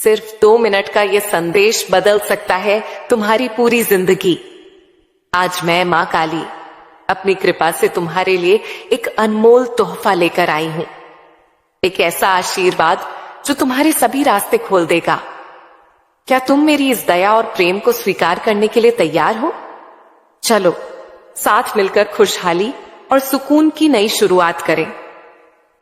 सिर्फ 2 मिनट का ये संदेश बदल सकता है तुम्हारी पूरी जिंदगी। आज मैं मां काली अपनी कृपा से तुम्हारे लिए एक अनमोल तोहफा लेकर आई हूं। एक ऐसा आशीर्वाद जो तुम्हारे सभी रास्ते खोल देगा। क्या तुम मेरी इस दया और प्रेम को स्वीकार करने के लिए तैयार हो? चलो साथ मिलकर खुशहाली और सुकून की नई शुरुआत करें।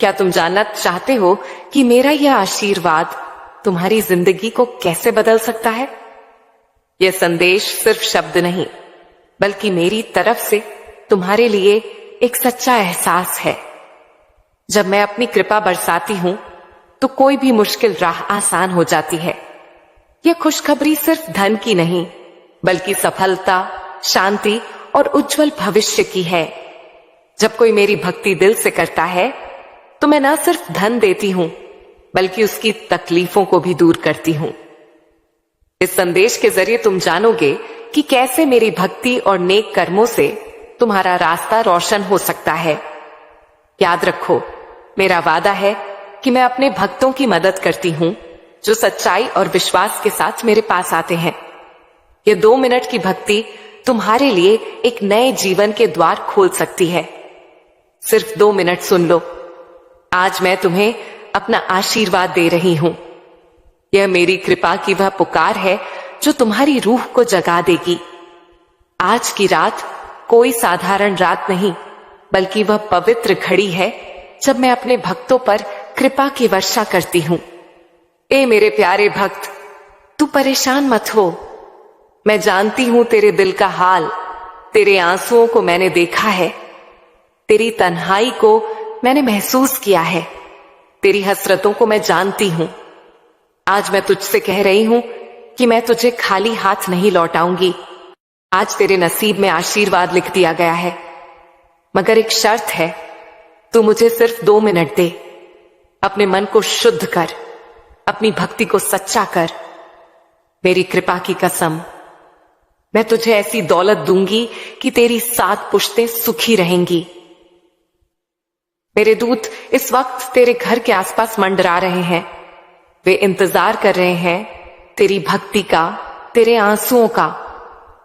क्या तुम जानना चाहते हो कि मेरा यह आशीर्वाद तुम्हारी जिंदगी को कैसे बदल सकता है? यह संदेश सिर्फ शब्द नहीं, बल्कि मेरी तरफ से तुम्हारे लिए एक सच्चा एहसास है। जब मैं अपनी कृपा बरसाती हूं तो कोई भी मुश्किल राह आसान हो जाती है। यह खुशखबरी सिर्फ धन की नहीं, बल्कि सफलता, शांति और उज्जवल भविष्य की है। जब कोई मेरी भक्ति दिल से करता है तो मैं न सिर्फ धन देती हूं, बल्कि उसकी तकलीफों को भी दूर करती हूं। इस संदेश के जरिए तुम जानोगे कि कैसे मेरी भक्ति और नेक कर्मों से तुम्हारा रास्ता रोशन हो सकता है। याद रखो, मेरा वादा है कि मैं अपने भक्तों की मदद करती हूं जो सच्चाई और विश्वास के साथ मेरे पास आते हैं। यह 2 मिनट की भक्ति तुम्हारे लिए एक नए जीवन के द्वार खोल सकती है। सिर्फ 2 मिनट सुन लो। आज मैं तुम्हें अपना आशीर्वाद दे रही हूं। यह मेरी कृपा की वह पुकार है जो तुम्हारी रूह को जगा देगी। आज की रात कोई साधारण रात नहीं, बल्कि वह पवित्र घड़ी है जब मैं अपने भक्तों पर कृपा की वर्षा करती हूं। ए मेरे प्यारे भक्त, तू परेशान मत हो। मैं जानती हूं तेरे दिल का हाल। तेरे आंसुओं को मैंने देखा है। तेरी तन्हाई को मैंने महसूस किया है। तेरी हसरतों को मैं जानती हूं। आज मैं तुझसे कह रही हूं कि मैं तुझे खाली हाथ नहीं लौटाऊंगी। आज तेरे नसीब में आशीर्वाद लिख दिया गया है, मगर एक शर्त है। तू मुझे सिर्फ 2 मिनट दे। अपने मन को शुद्ध कर, अपनी भक्ति को सच्चा कर। मेरी कृपा की कसम, मैं तुझे ऐसी दौलत दूंगी कि तेरी 7 पुश्तें सुखी रहेंगी। मेरे दूत इस वक्त तेरे घर के आसपास मंडरा रहे हैं। वे इंतजार कर रहे हैं तेरी भक्ति का, तेरे आंसुओं का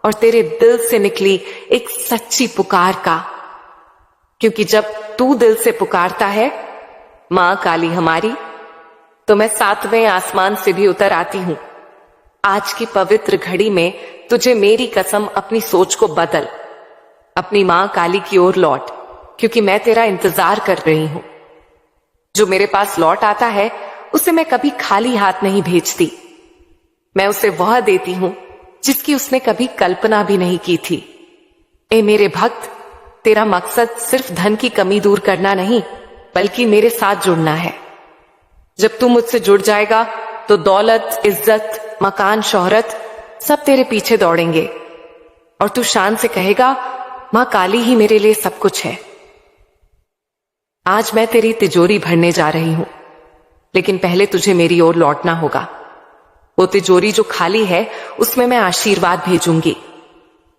और तेरे दिल से निकली एक सच्ची पुकार का। क्योंकि जब तू दिल से पुकारता है, मां काली हमारी, तो मैं 7वें आसमान से भी उतर आती हूं। आज की पवित्र घड़ी में तुझे मेरी कसम, अपनी सोच को बदल। अपनी मां काली की ओर लौट, क्योंकि मैं तेरा इंतजार कर रही हूं। जो मेरे पास लौट आता है उसे मैं कभी खाली हाथ नहीं भेजती। मैं उसे वह देती हूं जिसकी उसने कभी कल्पना भी नहीं की थी। ए मेरे भक्त, तेरा मकसद सिर्फ धन की कमी दूर करना नहीं, बल्कि मेरे साथ जुड़ना है। जब तू मुझसे जुड़ जाएगा तो दौलत, इज्जत, मकान, शोहरत सब तेरे पीछे दौड़ेंगे और तू शान से कहेगा, मां काली ही मेरे लिए सब कुछ है। आज मैं तेरी तिजोरी भरने जा रही हूं, लेकिन पहले तुझे मेरी ओर लौटना होगा। वो तिजोरी जो खाली है उसमें मैं आशीर्वाद भेजूंगी,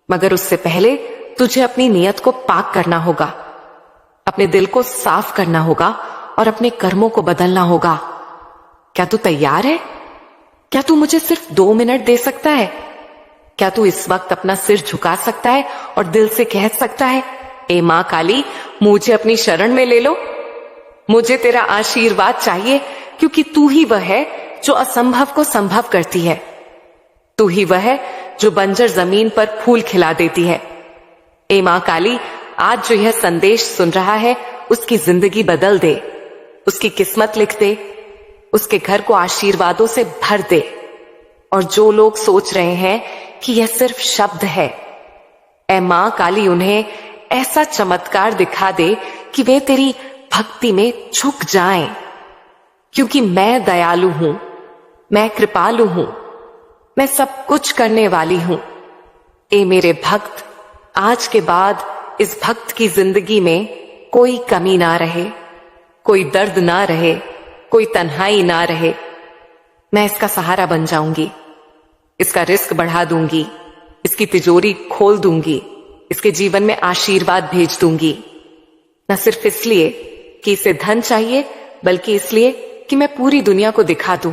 मगर उससे पहले तुझे अपनी नियत को पाक करना होगा, अपने दिल को साफ करना होगा और अपने कर्मों को बदलना होगा। क्या तू तैयार है? क्या तू मुझे सिर्फ 2 मिनट दे सकता है? क्या तू इस वक्त अपना सिर झुका सकता है और दिल से कह सकता है, ए मां काली, मुझे अपनी शरण में ले लो। मुझे तेरा आशीर्वाद चाहिए, क्योंकि तू ही वह है जो असंभव को संभव करती है। तू ही वह है जो बंजर जमीन पर फूल खिला देती है। ए मां काली, आज जो यह संदेश सुन रहा है उसकी जिंदगी बदल दे, उसकी किस्मत लिख दे, उसके घर को आशीर्वादों से भर दे। और जो लोग सोच रहे हैं कि यह सिर्फ शब्द है, ए मां काली, उन्हें ऐसा चमत्कार दिखा दे कि वे तेरी भक्ति में झुक जाएं। क्योंकि मैं दयालु हूं, मैं कृपालु हूं, मैं सब कुछ करने वाली हूं। ए मेरे भक्त, आज के बाद इस भक्त की जिंदगी में कोई कमी ना रहे, कोई दर्द ना रहे, कोई तन्हाई ना रहे। मैं इसका सहारा बन जाऊंगी, इसका रिस्क बढ़ा दूंगी, इसकी तिजोरी खोल दूंगी, इसके जीवन में आशीर्वाद भेज दूंगी। न सिर्फ इसलिए कि इसे धन चाहिए, बल्कि इसलिए कि मैं पूरी दुनिया को दिखा दूं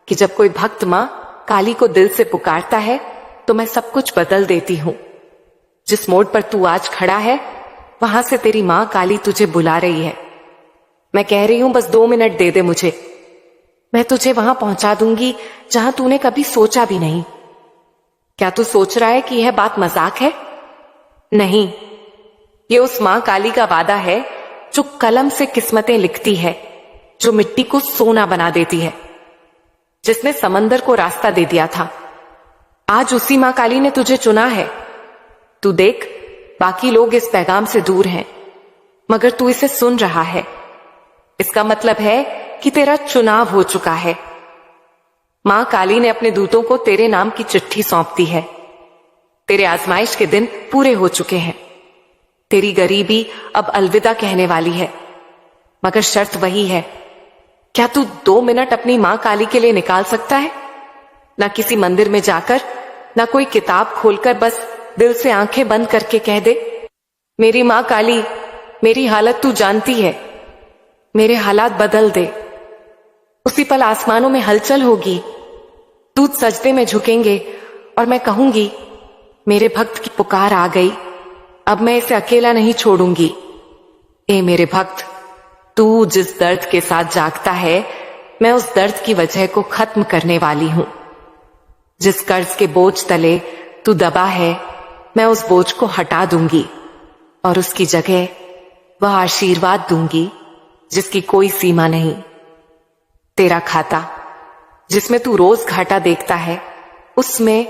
कि जब कोई भक्त मां काली को दिल से पुकारता है तो मैं सब कुछ बदल देती हूं। जिस मोड़ पर तू आज खड़ा है वहां से तेरी मां काली तुझे बुला रही है। मैं कह रही हूं बस 2 मिनट दे दे मुझे, मैं तुझे वहां पहुंचा दूंगी जहां तूने कभी सोचा भी नहीं। क्या तू सोच रहा है कि यह बात मजाक है? नहीं, ये उस मां काली का वादा है जो कलम से किस्मतें लिखती है, जो मिट्टी को सोना बना देती है, जिसने समंदर को रास्ता दे दिया था। आज उसी मां काली ने तुझे चुना है। तू देख, बाकी लोग इस पैगाम से दूर हैं, मगर तू इसे सुन रहा है। इसका मतलब है कि तेरा चुनाव हो चुका है। मां काली ने अपने दूतों को तेरे नाम की चिट्ठी सौंप दी है। तेरे आजमाइश के दिन पूरे हो चुके हैं। तेरी गरीबी अब अलविदा कहने वाली है, मगर शर्त वही है। क्या तू 2 मिनट अपनी मां काली के लिए निकाल सकता है? ना किसी मंदिर में जाकर, ना कोई किताब खोलकर, बस दिल से आंखें बंद करके कह दे, मेरी मां काली, मेरी हालत तू जानती है, मेरे हालात बदल दे। उसी पल आसमानों में हलचल होगी, दूत सजदे में झुकेंगे और मैं कहूंगी, मेरे भक्त की पुकार आ गई, अब मैं इसे अकेला नहीं छोड़ूंगी। ए मेरे भक्त, तू जिस दर्द के साथ जागता है, मैं उस दर्द की वजह को खत्म करने वाली हूं। जिस कर्ज के बोझ तले तू दबा है, मैं उस बोझ को हटा दूंगी और उसकी जगह वह आशीर्वाद दूंगी जिसकी कोई सीमा नहीं। तेरा खाता, जिसमें तू रोज घाटा देखता है, उसमें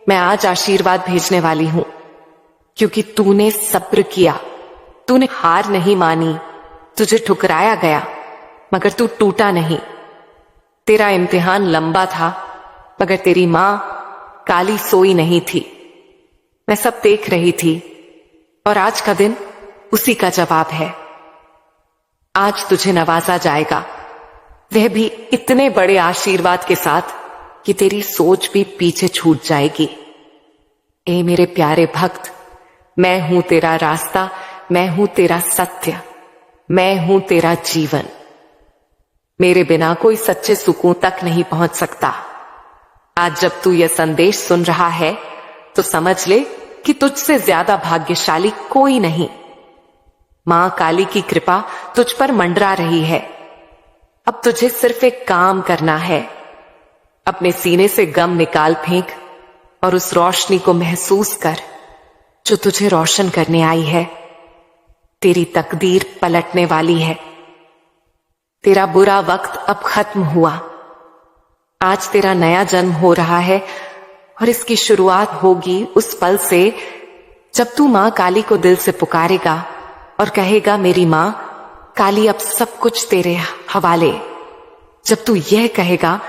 मैं आज आशीर्वाद भेजने वाली हूं, क्योंकि तूने सब्र किया, तूने हार नहीं मानी। तुझे ठुकराया गया मगर तू टूटा नहीं। तेरा इम्तिहान लंबा था, मगर तेरी मां काली सोई नहीं थी। मैं सब देख रही थी और आज का दिन उसी का जवाब है। आज तुझे नवाजा जाएगा, वह भी इतने बड़े आशीर्वाद के साथ कि तेरी सोच भी पीछे छूट जाएगी। ए मेरे प्यारे भक्त, मैं हूं तेरा रास्ता, मैं हूं तेरा सत्य, मैं हूं तेरा जीवन। मेरे बिना कोई सच्चे सुकून तक नहीं पहुंच सकता। आज जब तू यह संदेश सुन रहा है तो समझ ले कि तुझसे ज्यादा भाग्यशाली कोई नहीं। मां काली की कृपा तुझ पर मंडरा रही है। अब तुझे सिर्फ एक काम करना है, अपने सीने से गम निकाल फेंक और उस रोशनी को महसूस कर जो तुझे रोशन करने आई है। तेरी तकदीर पलटने वाली है। तेरा बुरा वक्त अब खत्म हुआ। आज तेरा नया जन्म हो रहा है और इसकी शुरुआत होगी उस पल से जब तू मां काली को दिल से पुकारेगा और कहेगा, मेरी मां काली, अब सब कुछ तेरे हवाले। जब तू यह कहेगा,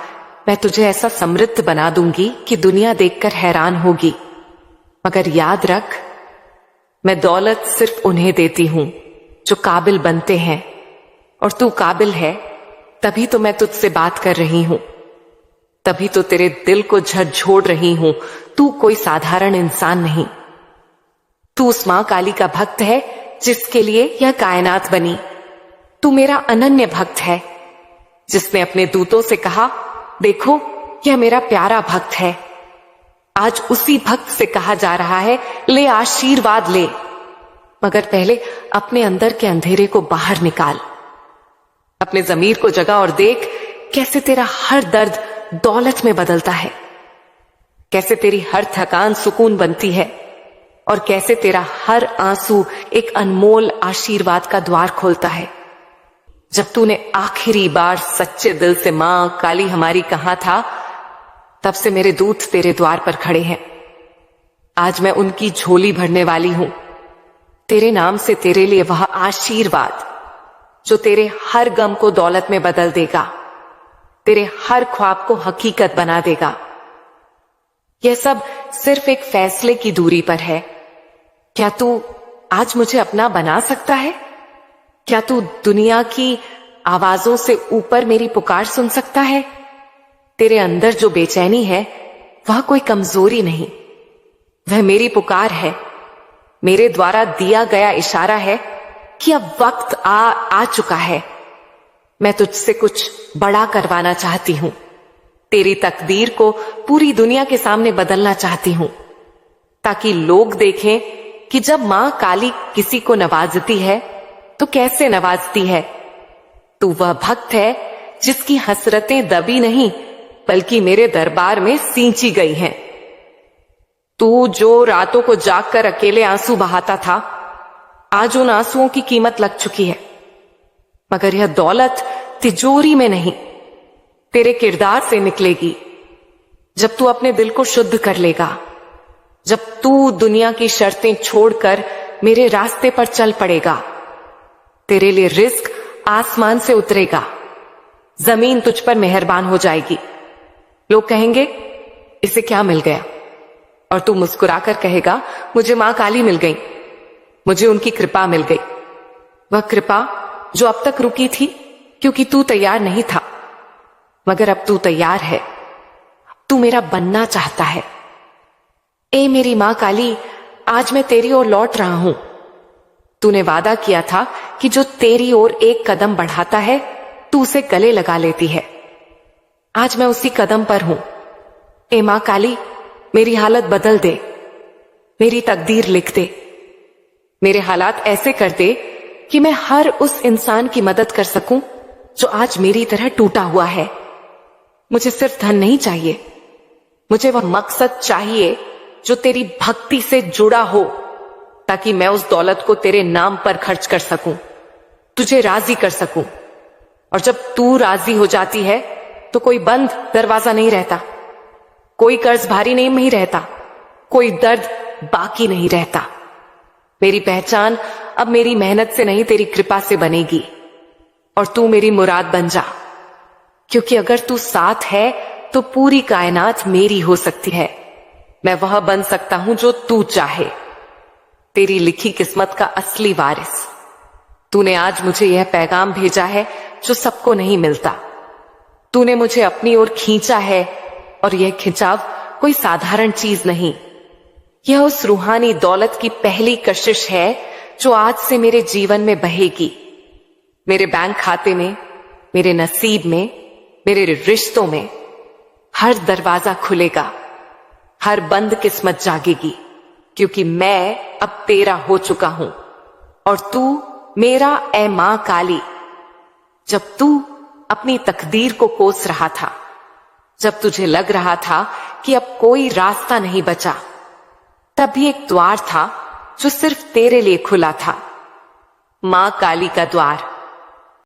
मैं तुझे ऐसा समृद्ध बना दूंगी कि दुनिया देखकर हैरान होगी। मगर याद रख, मैं दौलत सिर्फ उन्हें देती हूं जो काबिल बनते हैं, और तू काबिल है तभी तो मैं तुझसे बात कर रही हूं, तभी तो तेरे दिल को झकझोर रही हूं। तू कोई साधारण इंसान नहीं, तू उस मां काली का भक्त है जिसके लिए यह कायनात बनी। तू मेरा अनन्य भक्त है जिसने अपने दूतों से कहा, देखो यह मेरा प्यारा भक्त है। आज उसी भक्त से कहा जा रहा है, ले आशीर्वाद ले, मगर पहले अपने अंदर के अंधेरे को बाहर निकाल। अपने जमीर को जगा और देख कैसे तेरा हर दर्द दौलत में बदलता है, कैसे तेरी हर थकान सुकून बनती है और कैसे तेरा हर आंसू एक अनमोल आशीर्वाद का द्वार खोलता है। जब तूने आखिरी बार सच्चे दिल से मां काली हमारी कहा था, तब से मेरे दूत तेरे द्वार पर खड़े हैं। आज मैं उनकी झोली भरने वाली हूं, तेरे नाम से तेरे लिए वह आशीर्वाद जो तेरे हर गम को दौलत में बदल देगा, तेरे हर ख्वाब को हकीकत बना देगा। यह सब सिर्फ एक फैसले की दूरी पर है। क्या तू आज मुझे अपना बना सकता है? क्या तू दुनिया की आवाजों से ऊपर मेरी पुकार सुन सकता है? तेरे अंदर जो बेचैनी है वह कोई कमजोरी नहीं, वह मेरी पुकार है, मेरे द्वारा दिया गया इशारा है कि अब वक्त आ चुका है। मैं तुझसे कुछ बड़ा करवाना चाहती हूं। तेरी तकदीर को पूरी दुनिया के सामने बदलना चाहती हूं, ताकि लोग देखें कि जब मां काली किसी को नवाजती है तो कैसे नवाजती है। तू वह भक्त है जिसकी हसरतें दबी नहीं बल्कि मेरे दरबार में सींची गई हैं। तू जो रातों को जागकर अकेले आंसू बहाता था, आज उन आंसुओं की कीमत लग चुकी है। मगर यह दौलत तिजोरी में नहीं, तेरे किरदार से निकलेगी। जब तू अपने दिल को शुद्ध कर लेगा, जब तू दुनिया की शर्तें छोड़कर मेरे रास्ते पर चल पड़ेगा, तेरे लिए रिस्क आसमान से उतरेगा, जमीन तुझ पर मेहरबान हो जाएगी। लोग कहेंगे इसे क्या मिल गया, और तू मुस्कुराकर कहेगा मुझे मां काली मिल गई, मुझे उनकी कृपा मिल गई। वह कृपा जो अब तक रुकी थी क्योंकि तू तैयार नहीं था, मगर अब तू तैयार है, तू मेरा बनना चाहता है। ए मेरी मां काली, आज मैं तेरी ओर लौट रहा हूं। तूने वादा किया था कि जो तेरी ओर एक कदम बढ़ाता है तू उसे गले लगा लेती है। आज मैं उसी कदम पर हूं। ए मां काली, मेरी हालत बदल दे, मेरी तकदीर लिख दे, मेरे हालात ऐसे कर दे कि मैं हर उस इंसान की मदद कर सकूं जो आज मेरी तरह टूटा हुआ है। मुझे सिर्फ धन नहीं चाहिए, मुझे वह मकसद चाहिए जो तेरी भक्ति से जुड़ा हो, ताकि मैं उस दौलत को तेरे नाम पर खर्च कर सकूं, तुझे राजी कर सकूं। और जब तू राजी हो जाती है तो कोई बंद दरवाजा नहीं रहता, कोई कर्ज भारी नहीं रहता, कोई दर्द बाकी नहीं रहता। मेरी पहचान अब मेरी मेहनत से नहीं तेरी कृपा से बनेगी, और तू मेरी मुराद बन जा, क्योंकि अगर तू साथ है तो पूरी कायनात मेरी हो सकती है। मैं वह बन सकता हूं जो तू चाहे, तेरी लिखी किस्मत का असली वारिस। तूने आज मुझे यह पैगाम भेजा है जो सबको नहीं मिलता। तूने मुझे अपनी ओर खींचा है, और यह खिंचाव कोई साधारण चीज नहीं, यह उस रूहानी दौलत की पहली कशिश है जो आज से मेरे जीवन में बहेगी। मेरे बैंक खाते में, मेरे नसीब में, मेरे रिश्तों में हर दरवाजा खुलेगा, हर बंद किस्मत जागेगी, क्योंकि मैं अब तेरा हो चुका हूं और तू मेरा। ए मां काली, जब तू अपनी तकदीर को कोस रहा था, जब तुझे लग रहा था कि अब कोई रास्ता नहीं बचा, तब भी एक द्वार था जो सिर्फ तेरे लिए खुला था। मां काली का द्वार,